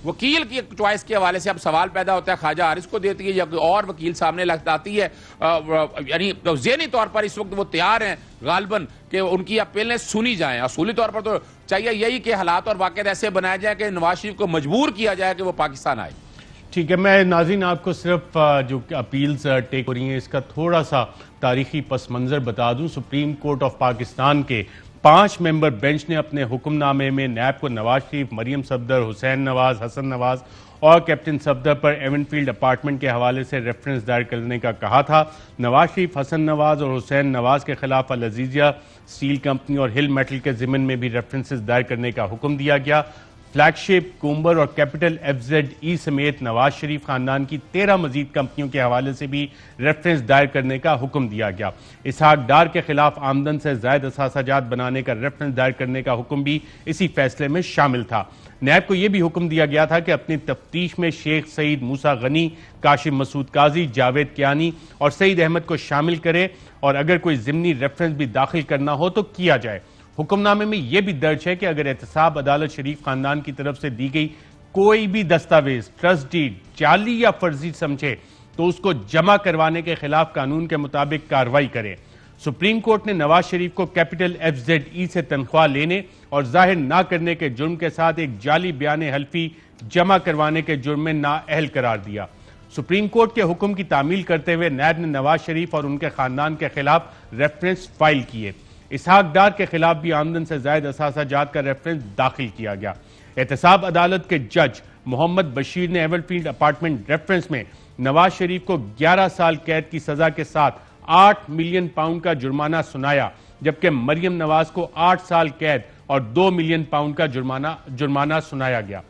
वकील की चॉइस के हवाले से अब सवाल पैदा होता है ख्वाजा हारिस को देती है या कोई और वकील सामने आती है, यानी ज़हनी तौर पर इस वक्त वो तैयार हैं गालबन कि उनकी अपीलें सुनी जाएं। असूली तौर पर तो चाहिए यही कि हालात और वाक़े ऐसे बनाए जाए कि नवाज शरीफ को मजबूर किया जाए कि वो पाकिस्तान आए। ठीक है, मैं नाज़रीन आपको सिर्फ जो अपील्स टेक हो रही हैं इसका थोड़ा सा तारीखी पस मंज़र बता दूं। सुप्रीम कोर्ट ऑफ पाकिस्तान के 5 मेंबर बेंच ने अपने हुक्मनामे में नैब को नवाज शरीफ, मरियम सफदर, हुसैन नवाज, हसन नवाज और कैप्टन सफदर पर एवनफील्ड अपार्टमेंट के हवाले से रेफरेंस दायर करने का कहा था। नवाज शरीफ, हसन नवाज और हुसैन नवाज के खिलाफ अल अजीजिया स्टील कंपनी और हिल मेटल के ज़िमन में भी रेफरेंसेस दायर करने का हुक्म दिया गया। फ्लैगशिप, कुम्बर और कैपिटल FZE समेत नवाज शरीफ खानदान की 13 मजीद कंपनियों के हवाले से भी रेफरेंस दायर करने का हुक्म दिया गया। इसहाक डार के खिलाफ आमदन से ज़ायद असासाजात बनाने का रेफरेंस दायर करने का हुक्म भी इसी फैसले में शामिल था। नैब को यह भी हुक्म दिया गया था कि अपनी तफ्तीश में शेख सईद मूसा गनी, काशिम मसूद काजी, जावेद कियानी और सईद अहमद को शामिल करे और अगर कोई ज़िमनी रेफरेंस भी दाखिल करना हो तो किया जाए। हुक्मनामे में यह भी दर्ज है कि अगर एहतसाब अदालत शरीफ खानदान की तरफ से दी गई कोई भी दस्तावेज, ट्रस्ट डीड जाली या फर्जी समझे तो उसको जमा करवाने के खिलाफ कानून के मुताबिक कार्रवाई करे। सुप्रीम कोर्ट ने नवाज शरीफ को कैपिटल FZE से तनख्वाह लेने और जाहिर ना करने के जुर्म के साथ एक जाली बयान हल्फी जमा करवाने के जुर्म में नाअहल करार दिया। सुप्रीम कोर्ट के हुक्म की तामील करते हुए नैब ने नवाज शरीफ और उनके खानदान के खिलाफ रेफरेंस फाइल किए। इसहाक डार के खिलाफ भी आमदन से जायद असासाजात का रेफरेंस दाखिल किया गया। एहतसाब अदालत के जज मोहम्मद बशीर ने एवनफील्ड अपार्टमेंट रेफरेंस में नवाज शरीफ को 11 साल कैद की सजा के साथ 8 मिलियन पाउंड का जुर्माना सुनाया, जबकि मरियम नवाज को 8 साल कैद और 2 मिलियन पाउंड का जुर्माना सुनाया गया।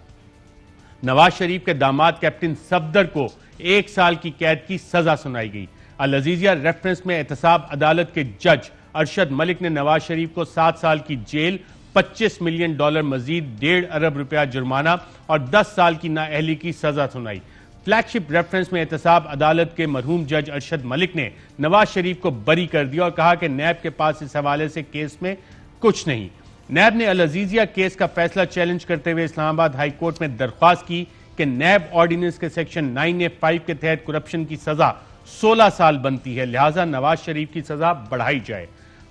नवाज शरीफ के दामाद कैप्टन सफदर को 1 साल की कैद की सजा सुनाई गई। अल अजीजिया रेफरेंस में एहतसाब अदालत के जज अरशद मलिक ने नवाज शरीफ को 7 साल की जेल, $25 मिलियन मजीद, 1.5 अरब रुपया जुर्माना और 10 साल की नाअहली की सजा सुनाई। फ्लैगशिप रेफरेंस में एहतसाब अदालत के मरहूम जज अरशद मलिक ने नवाज शरीफ को बरी कर दिया और कहा कि नैब के पास इस हवाले से केस में कुछ नहीं। नैब ने अल अजीजिया केस का फैसला चैलेंज करते हुए इस्लामाबाद हाई कोर्ट में दरख्वास्त की कि नैब ऑर्डिनेंस के सेक्शन 9A5 के तहत करप्शन की सजा 16 साल बनती है, लिहाजा नवाज शरीफ की सजा बढ़ाई जाए।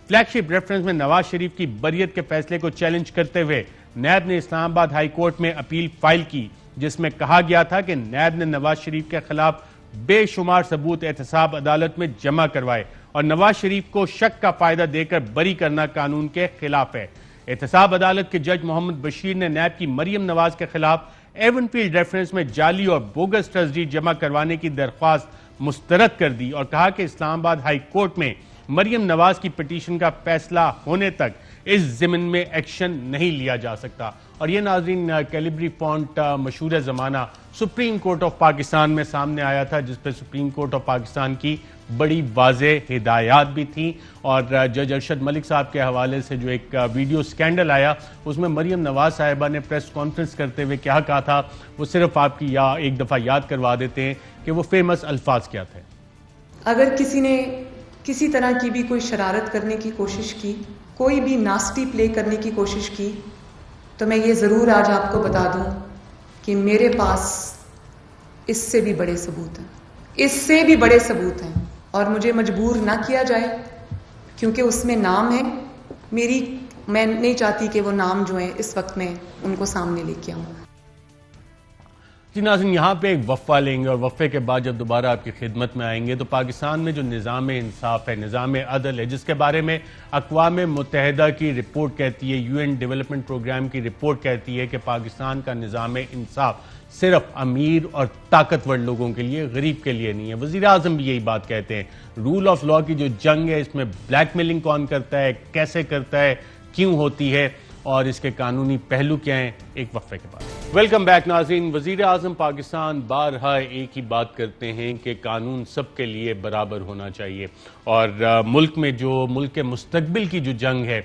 फ्लैगशिप रेफरेंस में नवाज शरीफ की बरियत के फैसले को चैलेंज करते हुए नैब ने इस्लामाबाद हाई कोर्ट में अपील फाइल की, जिसमें कहा गया था कि नैब ने नवाज शरीफ के खिलाफ बेशुमार सबूत एहतसाब अदालत में जमा करवाए और नवाज शरीफ को शक का फायदा देकर बरी करना कानून के खिलाफ है। एहतसाब अदालत के जज मोहम्मद बशीर ने नैब की मरियम नवाज के खिलाफ एवनफील्ड रेफरेंस में जाली और बोगस तस्दीक जमा करवाने की दरख्वास्त मुस्तरद कर दी और कहा कि इस्लामाबाद हाई कोर्ट में मरियम नवाज की पिटीशन का फैसला होने तक इस ज़मीन में एक्शन नहीं लिया जा सकता। और ये नाज़रीन कैलिब्री फॉन्ट मशहूर ज़माना सुप्रीम कोर्ट ऑफ पाकिस्तान में सामने आया था, जिस पर सुप्रीम कोर्ट ऑफ पाकिस्तान की बड़ी वाज़ेह हिदायत भी थी। और जज अरशद मलिक साहब के हवाले से जो एक वीडियो स्कैंडल आया, उसमें मरियम नवाज साहिबा ने प्रेस कॉन्फ्रेंस करते हुए क्या कहा था, वो सिर्फ आपकी एक दफ़ा याद करवा देते हैं कि वो फेमस अल्फाज क्या थे। अगर किसी ने किसी तरह की भी कोई शरारत करने की कोशिश की, कोई भी नास्टी प्ले करने की कोशिश की, तो मैं ये ज़रूर आज आपको बता दूं कि मेरे पास इससे भी बड़े सबूत हैं, इससे भी बड़े सबूत हैं। और मुझे मजबूर ना किया जाए, क्योंकि उसमें नाम है मैं नहीं चाहती कि वो नाम जो है इस वक्त में उनको सामने लेके आऊँ। जी नाज़रीन, यहाँ पे एक वफ़ा लेंगे और वफ़े के बाद जब दोबारा आपकी खिदमत में आएंगे तो पाकिस्तान में जो निज़ाम इंसाफ है, निज़ाम अदल है, जिसके बारे में अक़वाम मुत्तहिदा की रिपोर्ट कहती है, UN डेवलपमेंट प्रोग्राम की रिपोर्ट कहती है कि पाकिस्तान का निज़ाम इंसाफ सिर्फ अमीर और ताकतवर लोगों के लिए, गरीब के लिए नहीं है। वज़ीर आज़म भी यही बात कहते हैं। रूल ऑफ लॉ की जो जंग है, इसमें ब्लैकमेलिंग कौन करता है, कैसे करता है, क्यों होती है और इसके कानूनी पहलू क्या हैं, एक वक्फे के बाद। वेलकम बैक नाज़रीन। वज़ीर आज़म पाकिस्तान बारहा एक ही बात करते हैं कि कानून सबके लिए बराबर होना चाहिए और मुल्क में जो मुल्क के मुस्तकबिल की जो जंग है,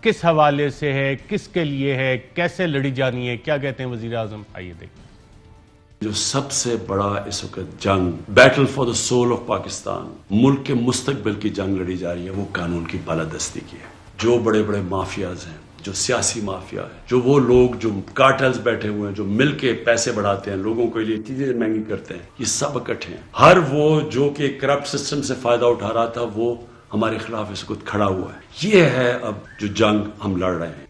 किस हवाले से है, किसके लिए है, कैसे लड़ी जानी है, क्या कहते हैं वज़ीर आज़म, आइए देखते हैं। जो सबसे बड़ा इस वक्त जंग, battle for the soul of Pakistan, मुल्क के मुस्तकबिल की जंग लड़ी जा रही है, वो कानून की बालादस्ती की है। जो बड़े बड़े माफियाज हैं, जो सियासी माफिया है, जो वो लोग जो कार्टेल्स बैठे हुए हैं, जो मिलके पैसे बढ़ाते हैं, लोगों के लिए चीजें महंगी करते हैं, ये सब इकट्ठे हैं। हर वो जो कि करप्ट सिस्टम से फायदा उठा रहा था, वो हमारे खिलाफ इस वक्त खड़ा हुआ है। ये है अब जो जंग हम लड़ रहे हैं।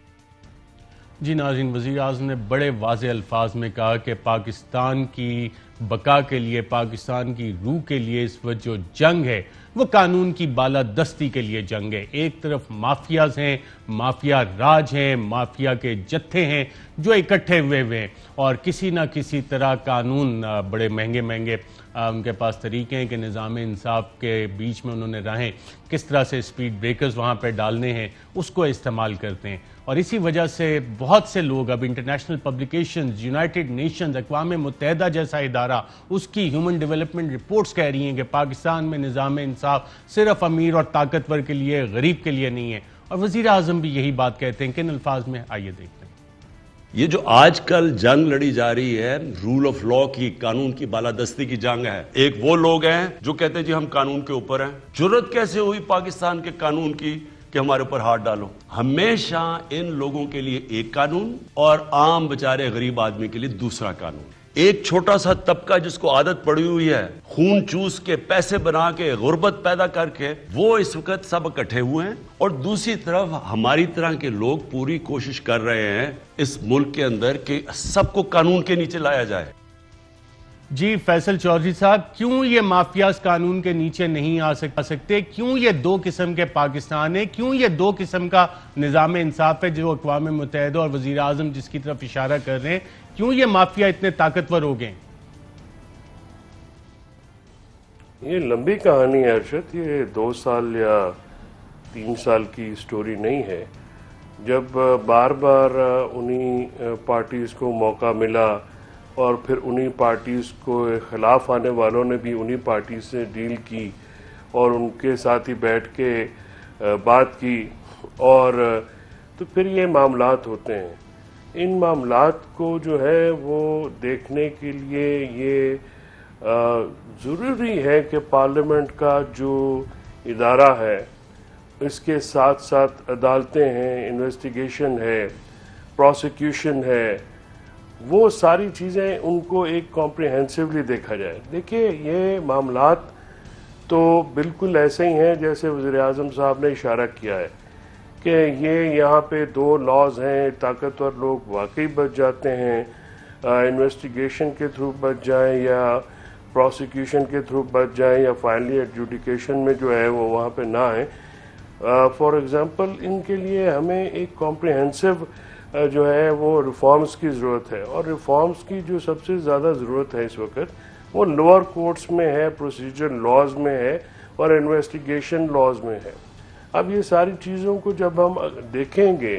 जी नाज़रीन, वज़ीर आज़म ने बड़े वाज़े अल्फाज में कहा कि पाकिस्तान की बका के लिए, पाकिस्तान की रूह के लिए इस वक्त जो जंग है वो कानून की बालादस्ती के लिए जंग है। एक तरफ माफियाज हैं, माफिया राज हैं, माफिया के जत्थे हैं जो इकट्ठे हुए हैं और किसी ना किसी तरह कानून, बड़े महंगे महंगे उनके पास तरीके हैं कि निज़ाम इंसाफ के बीच में उन्होंने राहें किस तरह से स्पीड ब्रेकर्स वहाँ पर डालने हैं, उसको इस्तेमाल करते हैं। और इसी वजह से बहुत से लोग अब इंटरनेशनल पब्लिकेशंस, यूनाइटेड नेशंस, अक़वाम मुत्तहिदा जैसा इदारा, उसकी ह्यूमन डेवलपमेंट रिपोर्ट्स कह रही हैं कि पाकिस्तान में निज़ाम इंसाफ सिर्फ अमीर और ताकतवर के लिए, गरीब के लिए नहीं है। और वज़ीर आज़म भी यही बात कहते हैं। किन अल्फाज में, आइए देखते हैं। ये जो आजकल जंग लड़ी जा रही है, रूल ऑफ लॉ की, कानून की बालादस्ती की जंग है। एक वो लोग हैं जो कहते हैं जी हम कानून के ऊपर हैं। जुर्रत कैसे हुई पाकिस्तान के कानून की कि हमारे ऊपर हाथ डालो? हमेशा इन लोगों के लिए एक कानून और आम बेचारे गरीब आदमी के लिए दूसरा कानून। एक छोटा सा तबका जिसको आदत पड़ी हुई है खून चूस के, पैसे बना के, गुर्बत पैदा करके, वो इस वक्त सब इकट्ठे हुए हैं। और दूसरी तरफ हमारी तरह के लोग पूरी कोशिश कर रहे हैं इस मुल्क के अंदर कि सबको कानून के नीचे लाया जाए। जी फैसल चौधरी साहब, क्यों ये माफियाज कानून के नीचे नहीं आ सकते? क्यों ये दो किस्म के पाकिस्तान है? क्यों ये दो किस्म का निज़ाम इंसाफ है जो अक़वाम मुत्तहिदा और वज़ीर आज़म जिसकी तरफ इशारा कर रहे हैं? क्यों ये माफिया इतने ताकतवर हो गए? ये लंबी कहानी है अरशद, ये 2 साल या 3 साल की स्टोरी नहीं है। जब बार बार उन्हीं पार्टीज को मौका मिला और फिर उन्हीं पार्टीज को खिलाफ आने वालों ने भी उन्हीं पार्टी से डील की और उनके साथ ही बैठ के बात की, और तो फिर ये मामलात होते हैं। इन मामलात को जो है वो देखने के लिए ये ज़रूरी है कि पार्लियामेंट का जो इदारा है, इसके साथ साथ अदालतें हैं, इन्वेस्टिगेशन है, प्रोसिक्यूशन है, वो सारी चीज़ें उनको एक कॉम्प्रिहेंसिवली देखा जाए। देखिए, ये मामलात तो बिल्कुल ऐसे ही हैं जैसे वज़ीर आज़म साहब ने इशारा किया है कि ये यहाँ पे 2 लॉज हैं, ताकतवर लोग वाकई बच जाते हैं, इन्वेस्टिगेशन के थ्रू बच जाएं या प्रोसिक्यूशन के थ्रू बच जाएं या फाइनली एडजुडिकेशन में जो है वो वहाँ पे ना आए। फॉर एग्जांपल इनके लिए हमें एक कॉम्प्रिहेंसिव जो है वो रिफॉर्म्स की ज़रूरत है, और रिफॉर्म्स की जो सबसे ज़्यादा ज़रूरत है इस वक्त वो लोअर कोर्ट्स में है, प्रोसीजर लॉज में है और इन्वेस्टिगेशन लॉज में है। अब ये सारी चीज़ों को जब हम देखेंगे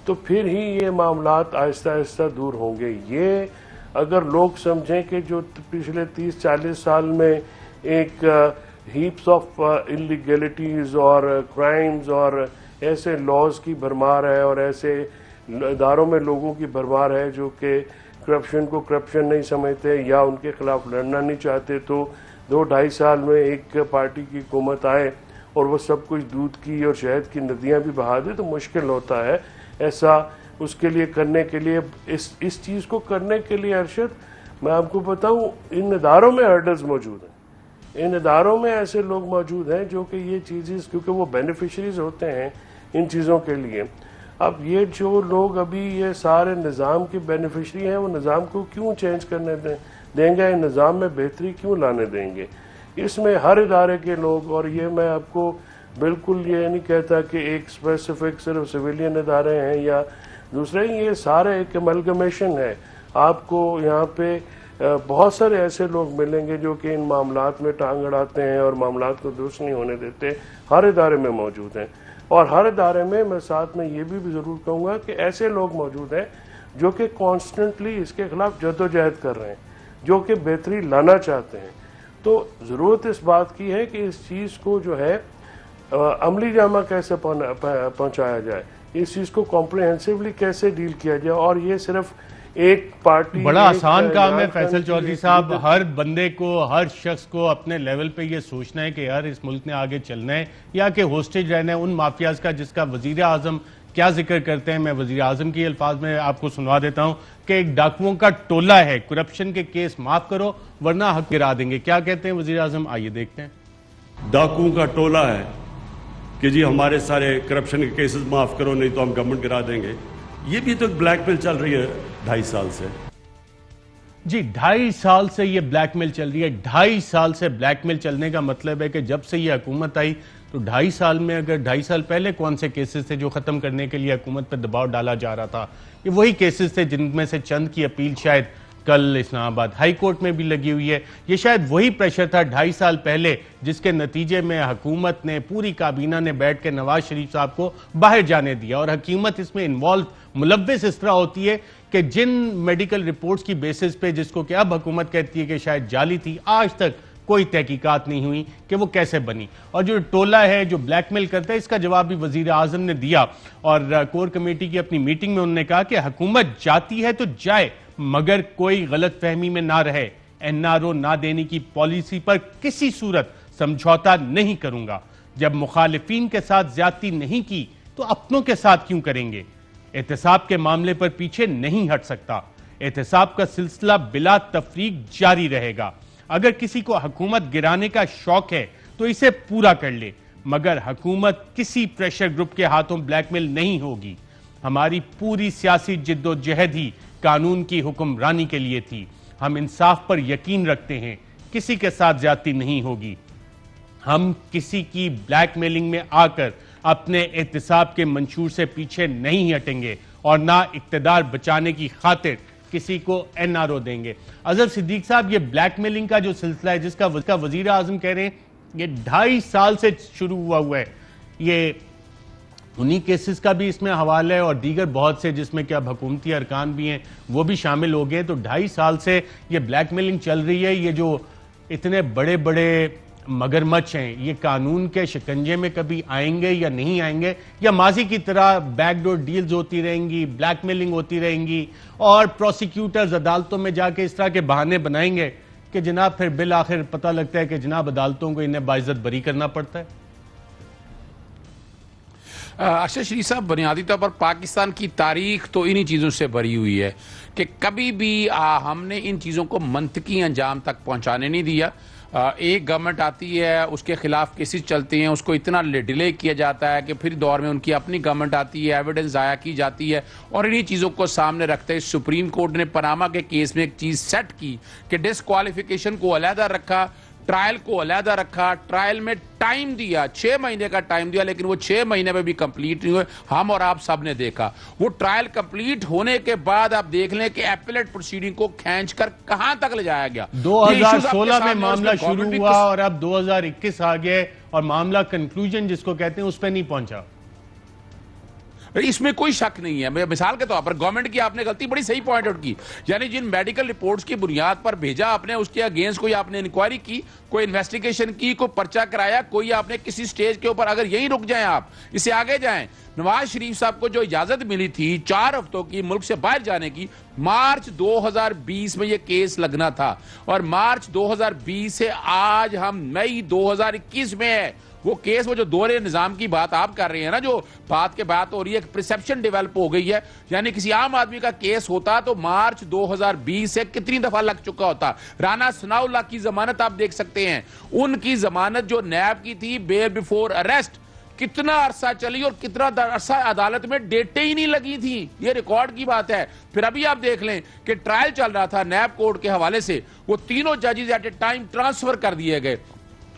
तो फिर ही ये मामलात आहिस्ता आहिस्ता दूर होंगे। ये अगर लोग समझें कि जो पिछले 30-40 साल में एक हीप्स ऑफ इलीगैलिटीज़ और क्राइम्स और ऐसे लॉज की भरमार है और ऐसे इदारों में लोगों की भरमार है जो कि करप्शन को करप्शन नहीं समझते या उनके खिलाफ लड़ना नहीं चाहते, तो 2-2.5 साल में एक पार्टी की हुकूमत आए और वो सब कुछ दूध की और शहद की नदियां भी बहा दे, तो मुश्किल होता है ऐसा उसके लिए करने के लिए। इस चीज़ को करने के लिए अरशद मैं आपको बताऊं, इन इदारों में हर्डल्स मौजूद हैं, इन इदारों में ऐसे लोग मौजूद हैं जो कि ये चीज़ें, क्योंकि वो बेनिफिशरीज होते हैं इन चीज़ों के लिए। अब ये जो लोग अभी ये सारे निज़ाम के बेनिफिशरी हैं, वो निज़ाम को क्यों चेंज करने देंगे, निज़ाम में बेहतरी क्यों लाने देंगे? इसमें हर इदारे के लोग, और ये मैं आपको बिल्कुल ये नहीं कहता कि एक स्पेसिफिक सिर्फ सिविलियन इदारे हैं या दूसरे, ये सारे एक अमलगमेशन है। आपको यहाँ पे बहुत सारे ऐसे लोग मिलेंगे जो कि इन मामलात में टांग अड़ाते हैं और मामलात को दुरुस्त नहीं होने देते, हर इदारे में मौजूद हैं। और हर इदारे में मैं साथ में ये भी ज़रूर कहूँगा कि ऐसे लोग मौजूद हैं जो कि कॉन्स्टेंटली इसके खिलाफ जद्दोजहद कर रहे हैं, जो कि बेहतरी लाना चाहते हैं। तो ज़रूरत इस बात की है कि इस चीज़ को जो है अमली जामा कैसे पहुँचाया जाए, इस चीज़ को कॉम्प्रिहेंसिवली कैसे डील किया जाए। और ये सिर्फ एक पार्टी, बड़ा आसान काम है फैसल चौधरी साहब, हर बंदे को, हर शख्स को अपने लेवल पे ये सोचना है कि यार इस मुल्क ने आगे चलना है या कि होस्टेज रहना है उन माफियाज का जिसका वजीर आजम क्या जिक्र करते हैं। मैं वजीर आजम की अल्फाज में आपको सुनवा देता हूं कि एक डाकुओं का टोला है, करप्शन के केस माफ करो वरना हक गिरा देंगे। क्या कहते हैं वजीर आजम, आइए देखते हैं। डाकुओं का टोला है कि जी हमारे सारे करप्शन के केसेस माफ करो नहीं तो हम गवर्नमेंट गिरा देंगे। ये भी तो ब्लैकमेल चल रही है 2.5 साल से। जी 2.5 साल से ये ब्लैकमेल चल रही है। 2.5 साल से ब्लैकमेल चलने का मतलब है कि जब से ये हुकूमत आई तो 2.5 साल में, अगर 2.5 साल पहले कौन से केसेस थे जो खत्म करने के लिए हुकूमत पर दबाव डाला जा रहा था, ये वही केसेस थे जिनमें से चंद की अपील शायद कल इस्लामाबाद हाई कोर्ट में भी लगी हुई है। ये शायद वही प्रेशर था 2.5 साल पहले जिसके नतीजे में हुकूमत ने, पूरी काबीना ने बैठ के नवाज शरीफ साहब को बाहर जाने दिया। और हुकूमत इसमें इन्वॉल्व, मुलव्विस इस तरह होती है कि जिन मेडिकल रिपोर्ट्स की बेसिस पे, जिसको कि अब हुकूमत कहती है कि शायद जाली थी, आज तक कोई तहकीकात नहीं हुई कि वो कैसे बनी। और जो टोला है जो ब्लैकमेल करता है, इसका जवाब भी वजीर आजम ने दिया। और कोर कमेटी की अपनी मीटिंग में उन्होंने कहा कि हुकूमत जाती है तो जाए मगर कोई गलत फहमी में ना रहे। एनआरओ ना देने की पॉलिसी पर किसी सूरत समझौता नहीं करूंगा। जब मुखालिफिन के साथ ज्यादती नहीं की तो अपनों के साथ क्यों करेंगे। एहतसाब के मामले पर पीछे नहीं हट सकता। एहतसाब का सिलसिला बिला तफरीक जारी रहेगा। अगर किसी को हुकूमत गिराने का शौक है तो इसे पूरा कर ले, मगर हुकूमत किसी प्रेशर ग्रुप के हाथों ब्लैकमेल नहीं होगी। हमारी पूरी सियासी जिद्दोजहद ही कानून की हुक्मरानी के लिए थी। हम इंसाफ पर यकीन रखते हैं, किसी के साथ ज्यादती नहीं होगी। हम किसी की ब्लैकमेलिंग में आकर अपने एहतसाब के मंशूर से पीछे नहीं हटेंगे और ना इक्तदार बचाने की खातिर किसी को एनआरओ देंगे। अजहर सिद्दीक साहब, ये ब्लैकमेलिंग का जो सिलसिला है जिसका वजीर आजम कह रहे हैं ये 2.5 साल से शुरू हुआ है, ये उन्हीं केसेस का भी इसमें हवाला है और दीगर बहुत से जिसमें क्या हुकूमती अरकान भी हैं वो भी शामिल हो गए। तो 2.5 साल से ये ब्लैकमेलिंग चल रही है। ये जो इतने बड़े बड़े मगरमच्छ हैं ये कानून के शिकंजे में कभी आएंगे या नहीं आएंगे, या माजी की तरह बैकडोर डील्स होती रहेंगी, ब्लैकमेलिंग होती रहेंगी और प्रोसिक्यूटर्स अदालतों में जाके इस तरह के बहाने बनाएंगे कि जनाब फिर बिल आखिर पता लगता है कि जनाब अदालतों को इन्हें बाइज्जत बरी करना पड़ता है। अरशद शरीफ साहब, बुनियादी तौर पर पाकिस्तान की तारीख तो इन्हीं चीज़ों से भरी हुई है कि कभी भी हमने इन चीज़ों को मंतकी अंजाम तक पहुंचाने नहीं दिया। एक गवर्नमेंट आती है, उसके खिलाफ केसेस चलते हैं, उसको इतना डिले किया जाता है कि फिर दौर में उनकी अपनी गवर्नमेंट आती है, एविडेंस ज़ाया की जाती है और इन्हीं चीज़ों को सामने रखते हैं सुप्रीम कोर्ट ने पनामा के केस में एक चीज़ सेट की कि डिस्क्वालिफिकेशन को अलहदा रखा, ट्रायल को अलहदा रखा, ट्रायल में टाइम दिया, 6 महीने का टाइम दिया, लेकिन वो 6 महीने में भी कंप्लीट नहीं हुए। हम और आप सब ने देखा वो ट्रायल कंप्लीट होने के बाद आप देख लें कि एपेलेट प्रोसीडिंग को खींचकर कहां तक ले जाया गया। 2016 में मामला शुरू हुआ और अब 2021 आ गए और मामला कंक्लूजन जिसको कहते हैं उस पर नहीं पहुंचा। इसमें कोई शक नहीं है। मिसाल के तौर पर गवर्नमेंट की आपने गलती बड़ी सही पॉइंट आउट की, यानी जिन मेडिकल रिपोर्ट्स की बुनियाद पर भेजा आपने, उसके अगेंस्ट कोई आपने इंक्वायरी की, कोई इन्वेस्टिगेशन की, कोई पर्चा कराया, कोई आपने किसी स्टेज के ऊपर, अगर यही रुक जाएं आप, इससे आगे जाएं। नवाज शरीफ साहब को जो इजाजत मिली थी 4 हफ्तों की मुल्क से बाहर जाने की, मार्च 2020 में यह केस लगना था और मार्च 2020 से आज हम मई 2021 में है वो केस। वो जो दोहरे निजाम की बात आप कर रहे हैं ना, जो बात के बात हो रही है, परसेप्शन डेवलप हो गई है, यानी किसी आम आदमी का केस होता तो मार्च 2020 से कितनी दफा लग चुका होता। राना सनाउल्लाह की जमानत आप देख सकते हैं, उनकी जमानत जो नैब की थी, बेल बिफोर अरेस्ट, कितना अरसा चली और कितना अरसा अदालत में डेटें ही नहीं लगी थी, ये रिकॉर्ड की बात है। फिर अभी आप देख लें कि ट्रायल चल रहा था नैब कोर्ट के हवाले से, वो तीनों जजेस एट ए टाइम ट्रांसफर कर दिए गए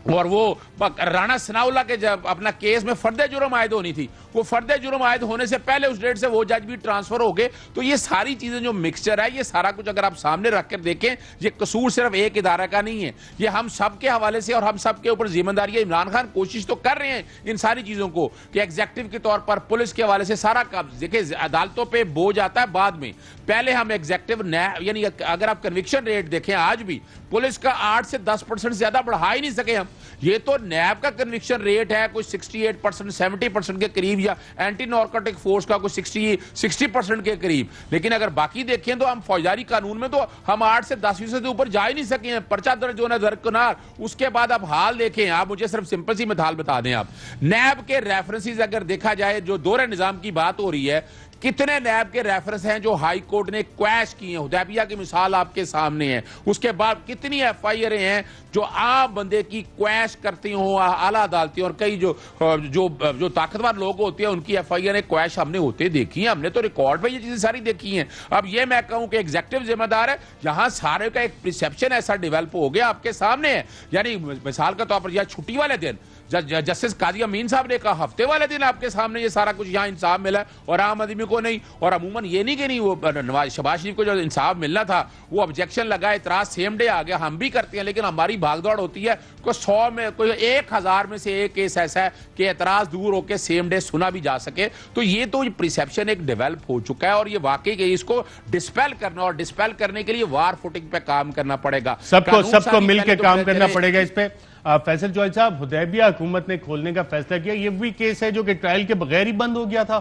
और वो राणा सनाउल्लाह के जब अपना केस में फर्द जुर्म आयद होनी थी, वो फर्द जुर्म आयद होने से पहले उस डेट से वो जज भी ट्रांसफर हो गए। तो ये सारी चीजें जो मिक्सचर है, ये सारा कुछ अगर आप सामने रख कर देखें, ये कसूर सिर्फ एक इदारा का नहीं है, ये हम सब के हवाले से और हम सब के ऊपर जिम्मेदारी है। इमरान खान कोशिश तो कर रहे हैं इन सारी चीजों को कि एग्जेक्टिव के तौर पर पुलिस के हवाले से सारा काम, देखिए अदालतों पर बोझ आता है बाद में, पहले हम एग्जेक्टिव यानी अगर आप कन्विक्शन रेट देखें आज भी पुलिस का 8 से 10% ज्यादा बढ़ा ही नहीं सके हम। ये तो नैब का कन्विक्शन रेट है कोई 68%, 70% के करीब, या एंटी नारकोटिक फोर्स का कोई 60% के करीब। लेकिन अगर बाकी देखें तो हम फौजदारी कानून में तो हम 8 से 10% से ऊपर जा ही नहीं सके हैं। पर्चा दर्ज होना दरकिनार, उसके बाद आप हाल देखें, आप मुझे सिर्फ सिंपल सी मिसाल बता दें, आप नैब के रेफरेंसेस अगर देखा जाए, जो दोहरे निजाम की बात हो रही है, कितने नैब के रेफरेंस हैं जो हाई कोर्ट ने क्वैश किए हैं। हुदैबिया की मिसाल आपके सामने है। उसके बाद कितनी एफआईआर हैं जो आम बंदे की क्वैश करती हो आला अदालती, और कई जो ताकतवर लोग होते हैं उनकी एफआईआर क्वैश हमने होते देखी है। हमने तो रिकॉर्ड पे ये चीजें सारी देखी हैं। अब ये मैं कहूं कि एग्जेक्टिव जिम्मेदार है, यहां सारे का एक परसेप्शन ऐसा डेवलप हो गया आपके सामने है। यानी मिसाल के तौर पर यह छुट्टी वाले दिन जस्टिस काजी अमीन साहब ने कहा, हफ्ते वाले दिन आपके सामने ये सारा कुछ यहाँ इंसाफ मिला और आम आदमी को नहीं। और अमूमन ये नहीं कि नहीं, वो शहबाज शरीफ को जो इंसाफ मिलना था वो ऑब्जेक्शन लगा, इतराज सेम डे आ गया, हम भी करते हैं, लेकिन हमारी भागदौड़ होती है। कोई 100 में कोई 1000 में से एक केस ऐसा है कि एतराज दूर होकर सेम डे सुना भी जा सके। तो ये तो परसेप्शन एक डेवलप हो चुका है और ये वाकई इसको डिस्पेल करना, और डिस्पेल करने के लिए वार फुटिंग पे काम करना पड़ेगा, सबको मिलकर काम करना पड़ेगा इस पे। फैसल चौधरी साहब, हुदैबिया हुकूमत ने खोलने का फैसला किया, ये भी केस है जो कि ट्रायल के बगैर ही बंद हो गया था।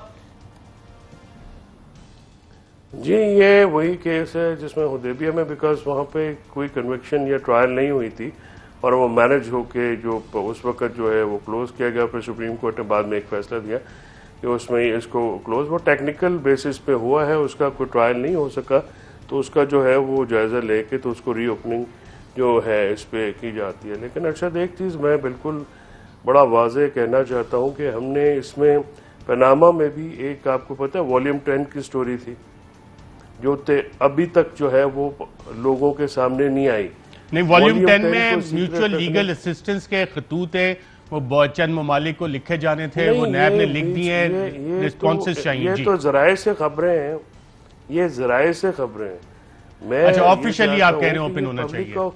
जी, ये वही केस है जिसमें हुदैबिया में, बिकॉज वहाँ पे कोई कन्विक्शन या ट्रायल नहीं हुई थी और वो मैनेज होके जो उस वक्त जो है वो क्लोज किया गया। फिर सुप्रीम कोर्ट ने बाद में एक फैसला दिया कि उसमें इसको क्लोज, वो टेक्निकल बेसिस पे हुआ है, उसका कोई ट्रायल नहीं हो सका, तो उसका जो है वो जायजा लेके तो उसको रीओपनिंग जो है इस पे की जाती है। लेकिन अरशद, एक चीज़ मैं बिल्कुल बड़ा वाज़ेह कहना चाहता हूँ कि हमने इसमें पनामा में भी एक, आपको पता है, वॉल्यूम 10 की स्टोरी थी जो अभी तक जो है वो लोगों के सामने नहीं आई। नहीं, वॉल्यूम 10 में म्यूचुअल लीगल असिस्टेंस के खतूत है, वो चंद ममालिक को लिखे जाने थे, वो नैब ने लिख दिए, रिस्पॉन्सेस चाहिए। ये तो जराए से खबरें हैं, ये जराए से खबरें हैं। मैं अच्छा, ऑफिशियली आप कह रहे हो ओपन होना चाहिए।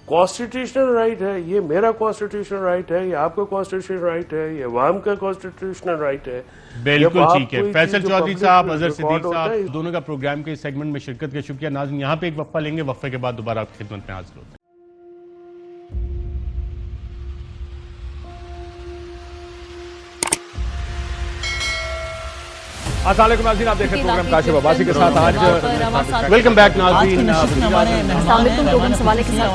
कॉन्स्टिट्यूशनल राइट है, ये मेरा कॉन्स्टिट्यूशनल राइट है, ये आपका कॉन्स्टिट्यूशनल राइट है, ये अवाम का कॉन्स्टिट्यूशनल राइट है। बिल्कुल ठीक है। फैसल चौधरी साहब, अजहर सिद्दीक साहब, दोनों का प्रोग्राम के सेगमेंट में शिरकत का शुक्रिया। नाज़रीन, यहाँ पे एक वक्फा लेंगे, वक्फे के बाद दोबारा आपकी खिदमत में हाजिर होते हैं। अस्सलाम वालेकुम नाज़रीन, आप देख रहे हैं प्रोग्राम काशिफ अब्बासी के साथ। आज वेलकम बैक नाज़रीन। हवाले के साथ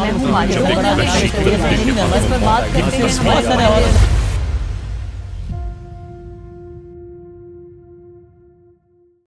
मैं हूं